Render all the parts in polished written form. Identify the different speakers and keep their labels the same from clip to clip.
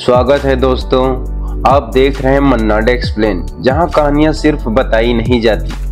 Speaker 1: स्वागत है दोस्तों। आप देख रहे हैं मन्नाड एक्सप्लेन, जहां कहानियां सिर्फ बताई नहीं जाती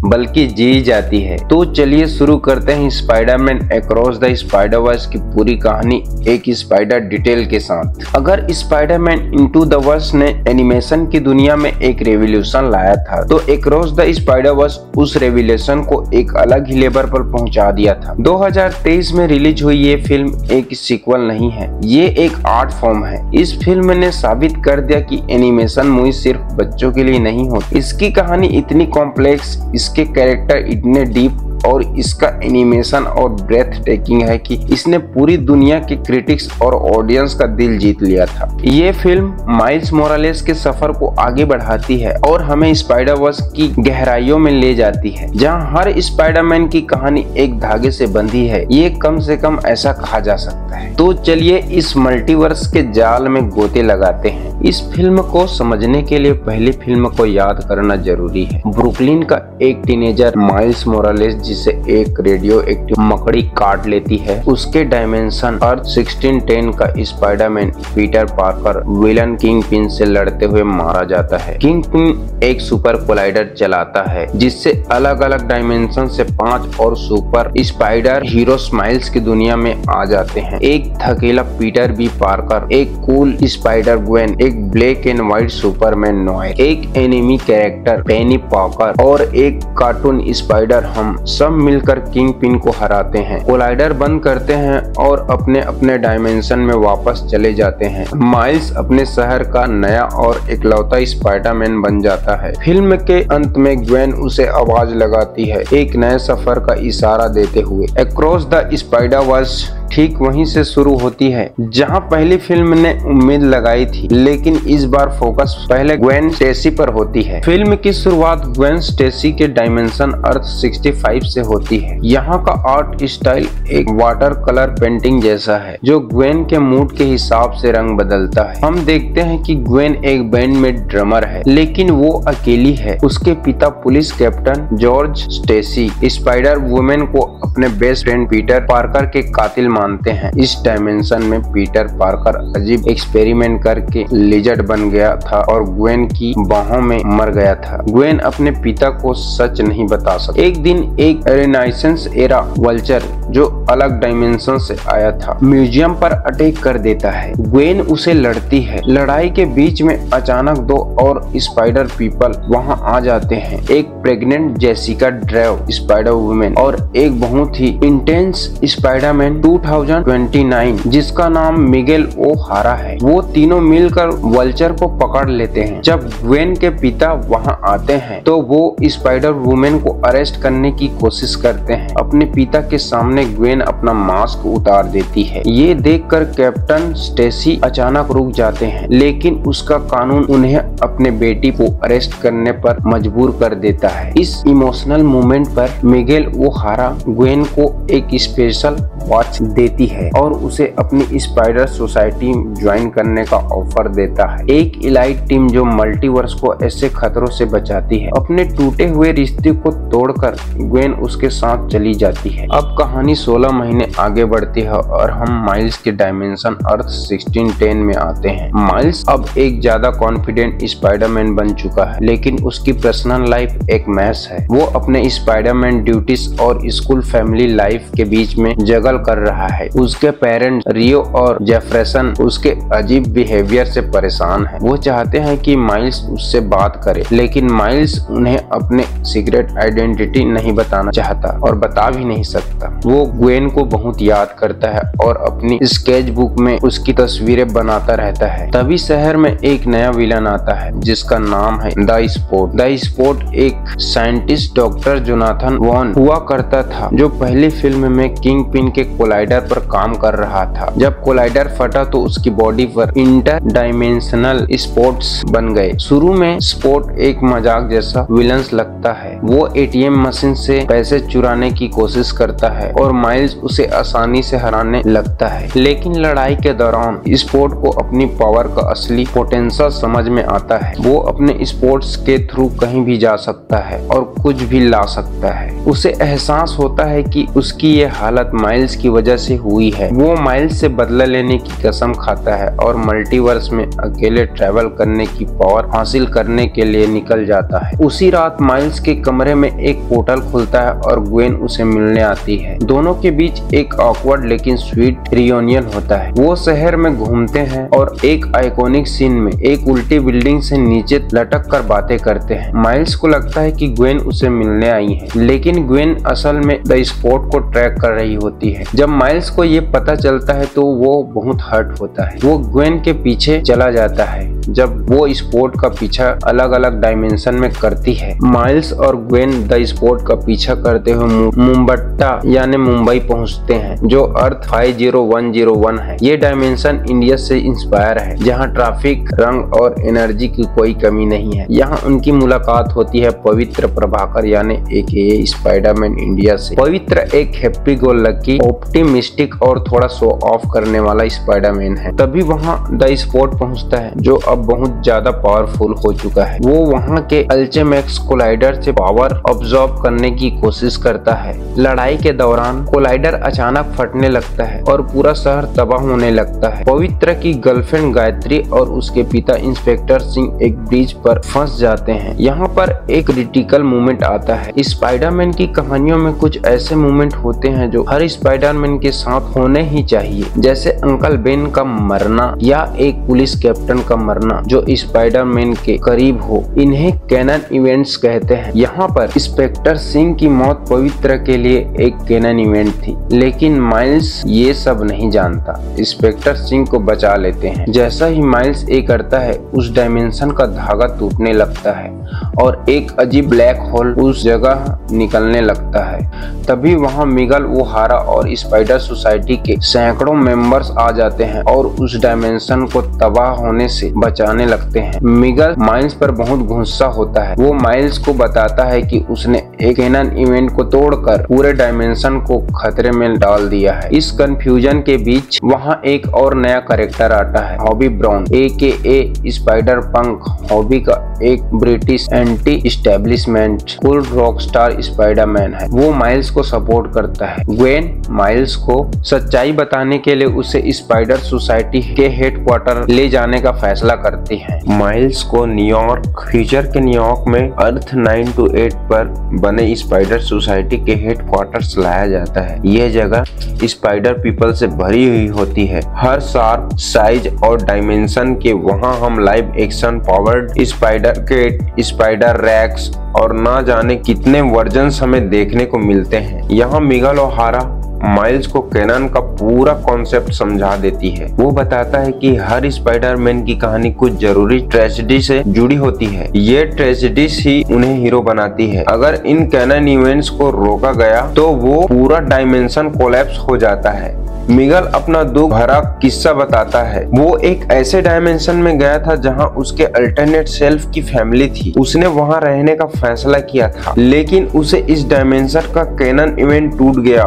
Speaker 1: बल्कि जी जाती है। तो चलिए शुरू करते हैं स्पाइडरमैन अक्रॉस द स्पाइडरवर्स की पूरी कहानी एक स्पाइडर डिटेल के साथ। अगर स्पाइडरमैन इनटू द वर्स ने एनिमेशन की दुनिया में एक रेवोल्यूशन लाया था, तो अक्रॉस द स्पाइडरवर्स उस रेवोल्यूशन को एक अलग ही लेवल पर पहुंचा दिया था। 2023 में रिलीज हुई ये फिल्म एक सीक्वल नहीं है, ये एक आर्ट फॉर्म है। इस फिल्म ने साबित कर दिया कि एनिमेशन मूवी सिर्फ बच्चों के लिए नहीं होती। इसकी कहानी इतनी कॉम्प्लेक्स, इसके कैरेक्टर इतने डीप और इसका एनिमेशन और ब्रेथ टेकिंग है कि इसने पूरी दुनिया के क्रिटिक्स और ऑडियंस का दिल जीत लिया था। ये फिल्म माइल्स मोरालेस के सफर को आगे बढ़ाती है और हमें स्पाइडरवर्स की गहराइयों में ले जाती है, जहां हर स्पाइडरमैन की कहानी एक धागे से बंधी है। ये कम से कम ऐसा कहा जा सकता है। तो चलिए इस मल्टीवर्स के जाल में गोते लगाते हैं। इस फिल्म को समझने के लिए पहली फिल्म को याद करना जरूरी है। ब्रुकलिन का एक टीनेजर माइल्स मोरालेस, जिसे एक रेडियो एक्टिव मकड़ी काट लेती है, उसके डायमेंशन अर्थ 1610 का Spiderman Peter Parker villain kingpin से लड़ते हुए मारा जाता है। किंगपिन एक सुपर कोलाइडर चलाता है, जिससे अलग अलग डायमेंशन से 5 और सुपर स्पाइडर हीरो स्माइल्स की दुनिया में आ जाते हैं। एक थकेला पीटर बी पार्कर, एक कूल स्पाइडर ग्वेन, एक black and white Superman Noire, एक एनिमी कैरेक्टर पेनी पार्कर और एक कार्टून स्पाइडर, हम सब मिलकर किंगपिन को हराते हैं, कोलाइडर बंद करते हैं और अपने अपने डायमेंशन में वापस चले जाते हैं। माइल्स अपने शहर का नया और इकलौता स्पाइडरमैन बन जाता है। फिल्म के अंत में ग्वेन उसे आवाज लगाती है, एक नए सफर का इशारा देते हुए। अक्रॉस द स्पाइडरवर्स ठीक वहीं से शुरू होती है जहां पहली फिल्म ने उम्मीद लगाई थी, लेकिन इस बार फोकस पहले ग्वेन स्टेसी पर होती है। फिल्म की शुरुआत ग्वेन स्टेसी के डायमेंशन अर्थ 65 से होती है। यहाँ का आर्ट स्टाइल एक वाटर कलर पेंटिंग जैसा है, जो ग्वेन के मूड के हिसाब से रंग बदलता है। हम देखते हैं कि ग्वेन एक बैंड में ड्रमर है, लेकिन वो अकेली है। उसके पिता police captain George Stacy spider woman को अपने बेस्ट फ्रेंड पीटर पार्कर के कातिल मानते हैं। इस डायमेंशन में पीटर पार्कर अजीब एक्सपेरिमेंट करके लिजर्ड बन गया था और ग्वेन की बाहों में मर गया था। ग्वेन अपने पिता को सच नहीं बता सकती। एक दिन एक रेनाइसेंस एरा वल्चर, जो अलग डायमेंशन से आया था, म्यूजियम पर अटैक कर देता है। ग्वेन उसे लड़ती है। लड़ाई के बीच में अचानक 2 और स्पाइडर पीपल वहां आ जाते हैं, एक प्रेग्नेंट जेसिका ड्रेव स्पाइडर वुमेन और एक बहुत ही इंटेंस स्पाइडरमैन 2029 जिसका नाम मिगेल ओ हारा है। वो तीनों मिलकर वल्चर को पकड़ लेते हैं। जब ग्वेन के पिता वहां आते हैं तो वो स्पाइडर वुमेन को अरेस्ट करने की कोशिश करते हैं। अपने पिता के सामने ग्वेन अपना मास्क उतार देती है। ये देखकर कैप्टन स्टेसी अचानक रुक जाते हैं, लेकिन उसका कानून उन्हें अपने बेटी को अरेस्ट करने पर मजबूर कर देता है। इस इमोशनल मोमेंट पर मिगेल ओ हारा ग्वेन को एक स्पेशल वॉच देती है और उसे अपनी स्पाइडर सोसाइटी ज्वाइन करने का ऑफर देता है, एक इलाइट टीम जो मल्टीवर्स को ऐसे खतरों से बचाती है। अपने टूटे हुए रिश्ते को तोड़कर ग्वेन उसके साथ चली जाती है। अब कहानी 16 महीने आगे बढ़ती है और हम माइल्स के डायमेंशन अर्थ 1610 में आते हैं। माइल्स अब एक ज्यादा कॉन्फिडेंट स्पाइडरमैन बन चुका है, लेकिन उसकी पर्सनल लाइफ एक मैस है। वो अपने स्पाइडरमैन ड्यूटीज और स्कूल फैमिली लाइफ के बीच में जगल कर रहा है। उसके पेरेंट्स रियो और जेफरसन उसके अजीब बिहेवियर से परेशान हैं। वो चाहते हैं कि माइल्स उससे बात करे, लेकिन माइल्स उन्हें अपने सीक्रेट आइडेंटिटी नहीं बताना चाहता और बता भी नहीं सकता। वो ग्वेन को बहुत याद करता है और अपनी स्केच बुक में उसकी तस्वीरें बनाता रहता है। तभी शहर में एक नया विलन आता है, जिसका नाम है द स्पोर्ट। द स्पोर्ट एक साइंटिस्ट डॉक्टर जोनाथन वॉन हुआ करता था, जो पहली फिल्म में किंगपिन के कोलाइडर पर काम कर रहा था। जब कोलाइडर फटा तो उसकी बॉडी पर इंटर डायमेंशनल स्पॉट्स बन गए। शुरू में स्पॉट एक मजाक जैसा विलन्स लगता है। वो एटीएम मशीन से पैसे चुराने की कोशिश करता है और माइल्स उसे आसानी से हराने लगता है, लेकिन लड़ाई के दौरान स्पॉट को अपनी पावर का असली पोटेंशियल समझ में आता है। वो अपने स्पोर्ट्स के थ्रू कहीं भी जा सकता है और कुछ भी ला सकता है। उसे एहसास होता है कि उसकी ये हालत माइल्स की वजह से हुई है। वो माइल्स से बदला लेने की कसम खाता है और मल्टीवर्स में अकेले ट्रैवल करने की पावर हासिल करने के लिए निकल जाता है। उसी रात माइल्स के कमरे में एक पोर्टल खुलता है और ग्वेन उसे मिलने आती है। दोनों के बीच एक ऑकवर्ड लेकिन स्वीट रियूनियन होता है। वो शहर में घूमते हैं और एक आइकॉनिक सीन में एक उल्टी बिल्डिंग से नीचे लटक कर बातें करते हैं। माइल्स को लगता है कि ग्वेन उसे मिलने आई है, लेकिन ग्वेन असल में द स्पॉट को ट्रैक कर रही होती है। जब माइल्स को ये पता चलता है तो वो बहुत हर्ट होता है। वो ग्वेन के पीछे चला जाता है। जब वो स्पॉट का पीछा अलग अलग डायमेंशन में करती है, माइल्स और ग्वेन द स्पॉट का पीछा करते हुए मुंबट्टा यानी मुंबई पहुंचते हैं, जो अर्थ 50101 है। ये डायमेंशन इंडिया से इंस्पायर है, जहां ट्रैफिक, रंग और एनर्जी की कोई कमी नहीं है। यहाँ उनकी मुलाकात होती है पवित्र प्रभाकर यानी AKA स्पाइडरमैन इंडिया से। पवित्र एक हैप्पी गो लकी, ऑप्टिमिस्टिक और थोड़ा शो ऑफ करने वाला स्पाइडरमैन है। तभी वहाँ द स्पॉट पहुँचता है, जो अब बहुत ज्यादा पावरफुल हो चुका है। वो वहाँ के अल्चेमैक्स कोलाइडर से पावर ऑब्जॉर्ब करने की कोशिश करता है। लड़ाई के दौरान कोलाइडर अचानक फटने लगता है और पूरा शहर तबाह होने लगता है। पवित्र की गर्लफ्रेंड गायत्री और उसके पिता इंस्पेक्टर सिंह एक ब्रिज पर फंस जाते हैं। यहाँ पर एक क्रिटिकल मोमेंट आता है। स्पाइडरमैन की कहानियों में कुछ ऐसे मोमेंट होते हैं जो हर स्पाइडरमैन के साथ होने ही चाहिए, जैसे अंकल बेन का मरना या एक पुलिस कैप्टन का मरना जो स्पाइडरमैन के करीब हो। इन्हें कैनन इवेंट्स कहते हैं। यहाँ पर इंस्पेक्टर सिंह की मौत पवित्र के लिए एक कैनन इवेंट थी, लेकिन माइल्स ये सब नहीं जानता। इंस्पेक्टर सिंह को बचा लेते हैं। जैसा ही माइल्स ये करता है, उस डायमेंशन का धागा टूटने लगता है और एक अजीब ब्लैक होल उस जगह निकलने लगता है। तभी वहाँ मिगल, ओहारा और स्पाइडर सोसाइटी के सैकड़ों मेंबर्स आ जाते हैं और उस डायमेंशन को तबाह होने से बचाने लगते हैं। मिगल माइल्स पर बहुत गुस्सा होता है। वो माइल्स को बताता है कि उसने एक कैनन इवेंट को तोड़कर पूरे डायमेंशन को खतरे में डाल दिया है। इस कंफ्यूजन के बीच वहाँ एक और नया कैरेक्टर आता है, हॉबी ब्राउन AKA स्पाइडर पंक। हॉबी का एक British anti establishment cool rock star Spiderman है। वो माइल्स को सपोर्ट करता है। ग्वेन माइल्स को सच्चाई बताने के लिए उसे स्पाइडर सोसाइटी के हेडक्वार्टर ले जाने का फैसला करती है। माइल्स को न्यूयॉर्क, फ्यूचर के न्यूयॉर्क में अर्थ 928 पर बने स्पाइडर सोसाइटी के हेडक्वार्टर्स लाया जाता है। यह जगह स्पाइडर पीपल से भरी हुई होती है, हर शार्प, साइज और डायमेंशन के। वहाँ हम live action powered spider cat, spider rex और ना जाने कितने वर्जन्स हमें देखने को मिलते हैं। यहाँ मिगल ओहारा माइल्स को कैनन का पूरा कॉन्सेप्ट समझा देती है। वो बताता है कि हर स्पाइडरमैन की कहानी कुछ जरूरी ट्रेजेडी से जुड़ी होती है। ये ट्रेजेडीज ही उन्हें हीरो बनाती है। अगर इन कैनन इवेंट्स को रोका गया तो वो पूरा डायमेंशन कोलैप्स हो जाता है। मिगल अपना दुख भरा किस्सा बताता है। वो एक ऐसे डायमेंशन में गया था जहां उसके अल्टरनेट सेल्फ की फैमिली थी। उसने वहां रहने का फैसला किया था, लेकिन उसे इस डायमेंशन का कैनन इवेंट टूट गया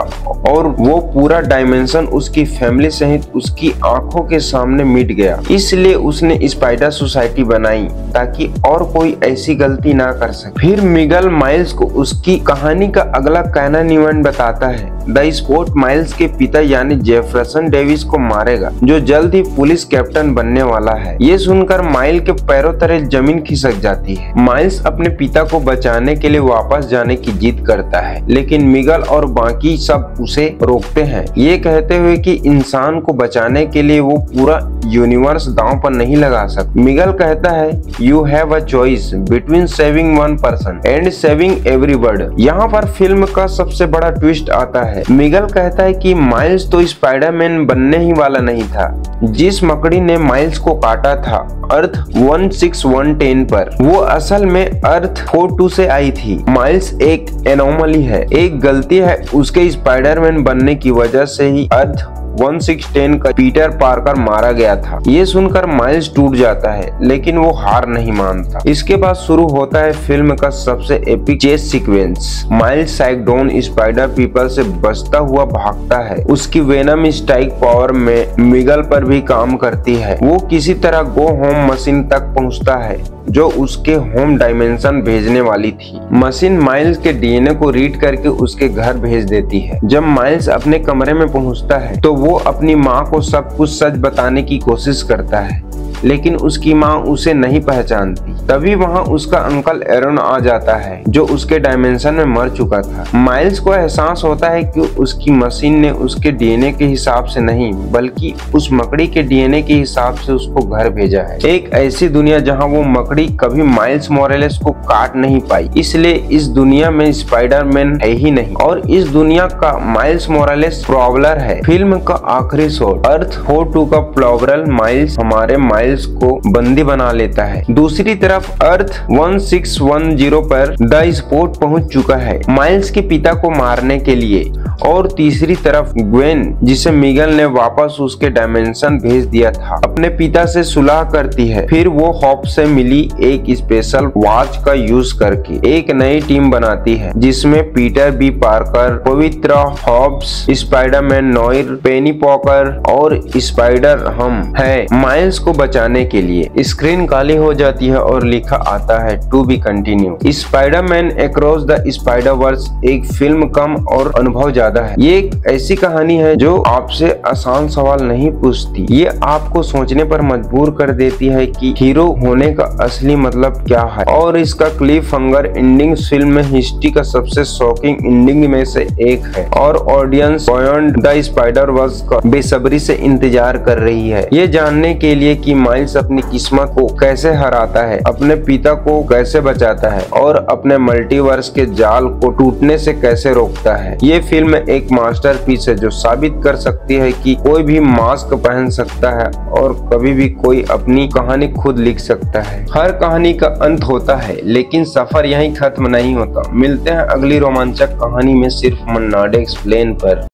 Speaker 1: और वो पूरा डायमेंशन उसकी फैमिली सहित उसकी आंखों के सामने मिट गया। इसलिए उसने स्पाइडर सोसाइटी बनाई ताकि और कोई ऐसी गलती ना कर सके। फिर मिगल माइल्स को उसकी कहानी का अगला कैनन इवेंट बताता है। द स्पॉट माइल्स के पिता यानी जेफरसन डेविस को मारेगा, जो जल्द ही पुलिस कैप्टन बनने वाला है। ये सुनकर माइल के पैरों तले जमीन खिसक जाती है। माइल्स अपने पिता को बचाने के लिए वापस जाने की जिद करता है, लेकिन मिगल और बाकी सब उसे रोकते हैं, ये कहते हुए कि इंसान को बचाने के लिए वो पूरा यूनिवर्स दांव पर नहीं लगा सकता। मिगल कहता है, you have a choice between saving one person and saving everybody. यहाँ पर फिल्म का सबसे बड़ा ट्विस्ट आता है। मिगल कहता है कि माइल्स तो स्पाइडरमैन बनने ही वाला नहीं था। जिस मकड़ी ने माइल्स को काटा था अर्थ 16110 पर, वो असल में अर्थ 42 से आई थी। माइल्स एक एनोमली है, एक गलती है उसके स्पाइडरमैन बनने की वजह से ही अर्थ 1610 का पीटर पार्कर मारा गया था। ये सुनकर माइल्स टूट जाता है, लेकिन वो हार नहीं मानता। इसके बाद शुरू होता है फिल्म का सबसे epic chess sequence. Miles cyclone spider people से बचता हुआ भागता है। उसकी वेनम स्ट्राइक पावर में मिगल पर भी काम करती है। वो किसी तरह गो होम मशीन तक पहुंचता है। जो उसके होम डायमेंशन भेजने वाली थी। मशीन माइल्स के डीएनए को रीड करके उसके घर भेज देती है। जब माइल्स अपने कमरे में पहुंचता है तो वो अपनी माँ को सब कुछ सच बताने की कोशिश करता है, लेकिन उसकी माँ उसे नहीं पहचानती। तभी वहाँ उसका अंकल एरन आ जाता है जो उसके डायमेंशन में मर चुका था। माइल्स को एहसास होता है कि उसकी मशीन ने उसके डीएनए के हिसाब से नहीं बल्कि उस मकड़ी के डीएनए के हिसाब से उसको घर भेजा है। एक ऐसी दुनिया जहाँ वो मकड़ी कभी माइल्स मोरेलेस को काट नहीं पाई, इसलिए इस दुनिया में स्पाइडरमैन है ही नहीं और इस दुनिया का माइल्स मोरेलेस प्रॉब्लर है। फिल्म का आखिरी शॉट अर्थ 42 का प्रॉब्लर माइल्स हमारे माइल्स को बंदी बना लेता है। दूसरी तरफ अर्थ 1610 पर द स्पॉट पहुंच चुका है माइल्स के पिता को मारने के लिए, और तीसरी तरफ ग्वेन जिसे मिगेल ने वापस उसके डायमेंशन भेज दिया था अपने पिता से सुलह करती है। फिर वो हॉप से मिली एक स्पेशल वॉच का यूज करके एक नई टीम बनाती है जिसमें पीटर बी पार्कर, पवित्रा हॉब्स, स्पाइडरमैन नोयर, पेनी पॉकर और स्पाइडर हम है माइल्स को बचाने के लिए। स्क्रीन काली हो जाती है और लिखा आता है to be continue. Spiderman across the Spiderverse एक फिल्म कम और अनुभव ज्यादा है। ये एक ऐसी कहानी है जो आपसे आसान सवाल नहीं पूछती, ये आपको सोचने पर मजबूर कर देती है कि हीरो होने का असली मतलब क्या है। और इसका क्लिफ हंगर एंडिंग फिल्म में हिस्ट्री का सबसे शॉकिंग एंडिंग में से एक है और ऑडियंस बियॉन्ड द स्पाइडरवर्स का बेसब्री से इंतजार कर रही है ये जानने के लिए कि माइल्स अपनी किस्मत को कैसे हराता है, अपने पिता को कैसे बचाता है और अपने मल्टीवर्स के जाल को टूटने से कैसे रोकता है। ये फिल्म एक मास्टरपीस है जो साबित कर सकती है कि कोई भी मास्क पहन सकता है और कभी भी कोई अपनी कहानी खुद लिख सकता है। हर कहानी का अंत होता है लेकिन सफर यहीं खत्म नहीं होता। मिलते हैं अगली रोमांचक कहानी में सिर्फ मन्नाडे एक्सप्लेन पर।